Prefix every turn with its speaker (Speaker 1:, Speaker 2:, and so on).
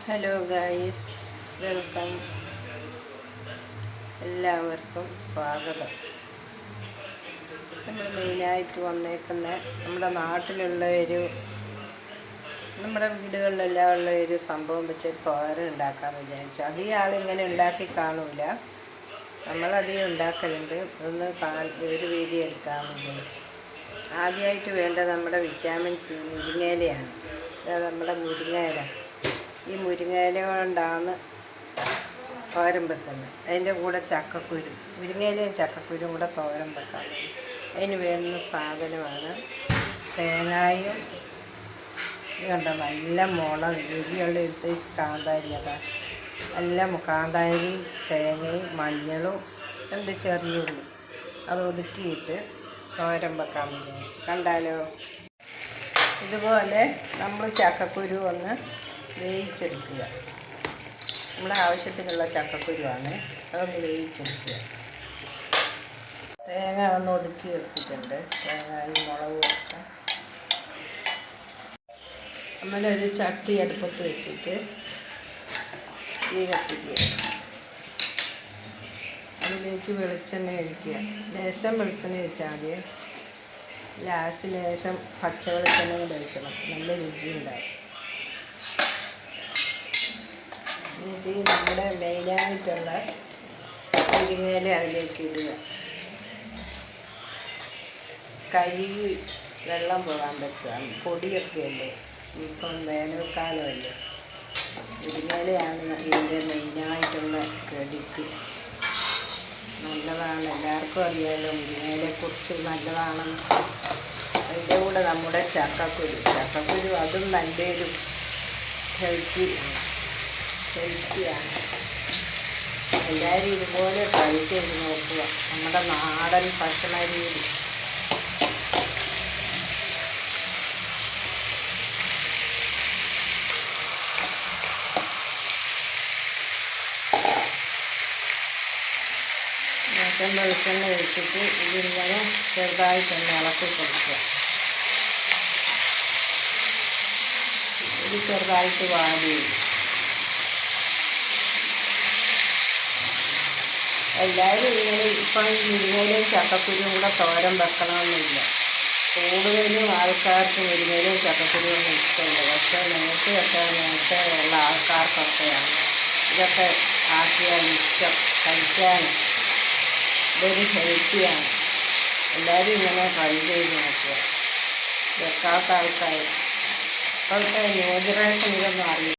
Speaker 1: Hello guys, welcome. എല്ലാവർക്കും സ്വാഗതം. നമ്മൾ മെയിനായിട്ട് വന്നേക്കുന്ന നമ്മുടെ നാട്ടിലുള്ള നമ്മുടെ വീടുകളിലെല്ലാം ഉള്ള ഒരു സംഭവം വെച്ചൊരു തോരൻ ഉണ്ടാക്കാമെന്ന് വിചാരിച്ചു. അധികം ആളിങ്ങനെ ഉണ്ടാക്കി കാണൂല, നമ്മളധികം ഉണ്ടാക്കലുണ്ട്. ഒരു വീഡിയോ എടുക്കാമെന്ന് വിചാരിച്ചു. ആദ്യമായിട്ട് വേണ്ടത് നമ്മുടെ വിറ്റാമിൻ സി മുരിങ്ങയിലയാണ്. അത് നമ്മുടെ മുരിങ്ങയില. ഈ മുരിങ്ങയില കൊണ്ടാണ് തോരൻ വെക്കുന്നത്. അതിൻ്റെ കൂടെ ചക്കക്കുരു, മുരിങ്ങയിലയും ചക്കക്കുരും കൂടെ തോരൻ വെക്കാം. അതിന് വേണ്ടുന്ന സാധനമാണ് തേങ്ങയും കണ്ടോ, നല്ല മുളക്, എരിയുള്ള ഒരു സൈസ് കാന്താരി. നല്ല കാന്താരിയും തേങ്ങയും മഞ്ഞളും 2 ചെറിയ ഉള്ളി അത് ഒതുക്കിയിട്ട് തോരൻ വെക്കാൻ വിചാരിച്ചു. കണ്ടാലോ? ഇതുപോലെ നമ്മൾ ചക്കക്കുരു ഒന്ന് വേവിച്ചെടുക്കുക. നമ്മുടെ ആവശ്യത്തിനുള്ള ചക്കക്കുരുവാണ്, അതൊന്ന് വേവിച്ചെടുക്കുക. തേങ്ങ ഒന്ന് ഒതുക്കി എടുത്തിട്ടുണ്ട്, തേങ്ങയും മുളകും ഒക്കെ. നമ്മളൊരു ചട്ടി അടുപ്പത്ത് വെച്ചിട്ട് തീ കത്തിക്കുക. അതിലേക്ക് വെളിച്ചെണ്ണ ഒഴിക്കുക. ലേശം വെളിച്ചെണ്ണ ഒഴിച്ചാൽ മതി. ലാസ്റ്റ് ലേശം പച്ച വെളിച്ചെണ്ണ കൂടെ ഒഴിക്കണം, നല്ല രുചി ഉണ്ടാവും. എന്നിട്ട് നമ്മുടെ മെയിനായിട്ടുള്ള മുരിങ്ങയില അതിലേക്ക് ഇടുക. കഴുകി വെള്ളം പോകാൻ വെച്ചാൽ പൊടിയൊക്കെ അല്ലേ, ഇപ്പം വേനൽക്കാലമല്ലേ. മുരിങ്ങയിലയാണ് ഇതിൻ്റെ മെയിനായിട്ടുള്ള ക്രെഡിറ്റ്. നല്ലതാണ്, എല്ലാവർക്കും അറിയാമല്ലോ മുരിങ്ങയിലയെക്കുറിച്ച് നല്ലതാണെന്ന്. അതിൻ്റെ കൂടെ നമ്മുടെ ചക്കക്കുരു അതും നല്ലൊരു ഹെൽത്തിയാണ്. എല്ലാവരും ഇതുപോലെ ട്രൈ ചെയ്ത് നോക്കുക, നമ്മുടെ നാടൻ ഭക്ഷണ രീതി. വെളിച്ചെണ്ണ ഒഴിച്ചിട്ട് ഇതിങ്ങനെ ചെറുതായിട്ടൊന്ന് ഇളക്കി കൊടുക്കുക. ഇത് ചെറുതായിട്ട് വാടി. എല്ലാവരും ഇങ്ങനെ ഇപ്പം മുരിങ്ങയിലയും ചക്കക്കുരുവും കൂടെ തോരൻ വെക്കണമെന്നില്ല. കൂടുതലും ആൾക്കാർക്ക് മുരിങ്ങയിലയും ചക്കക്കുരുവും ഇഷ്ടമുണ്ട്. പക്ഷേ നേരത്തെ ഉള്ള ആൾക്കാർക്കൊക്കെയാണ് ഇതൊക്കെ ആക്കിയാൽ ഇഷ്ടം, കഴിക്കാൻ. ഇതൊരു ഹെൽത്തിയാണ്. എല്ലാവരും ഇങ്ങനെ ട്രൈ ചെയ്ത് നോക്കുക. വെക്കാത്ത ആൾക്കാർ, ഇപ്പോഴത്തെ ന്യൂ ജനറേഷൻ ഇതൊന്നും അറിയില്ല.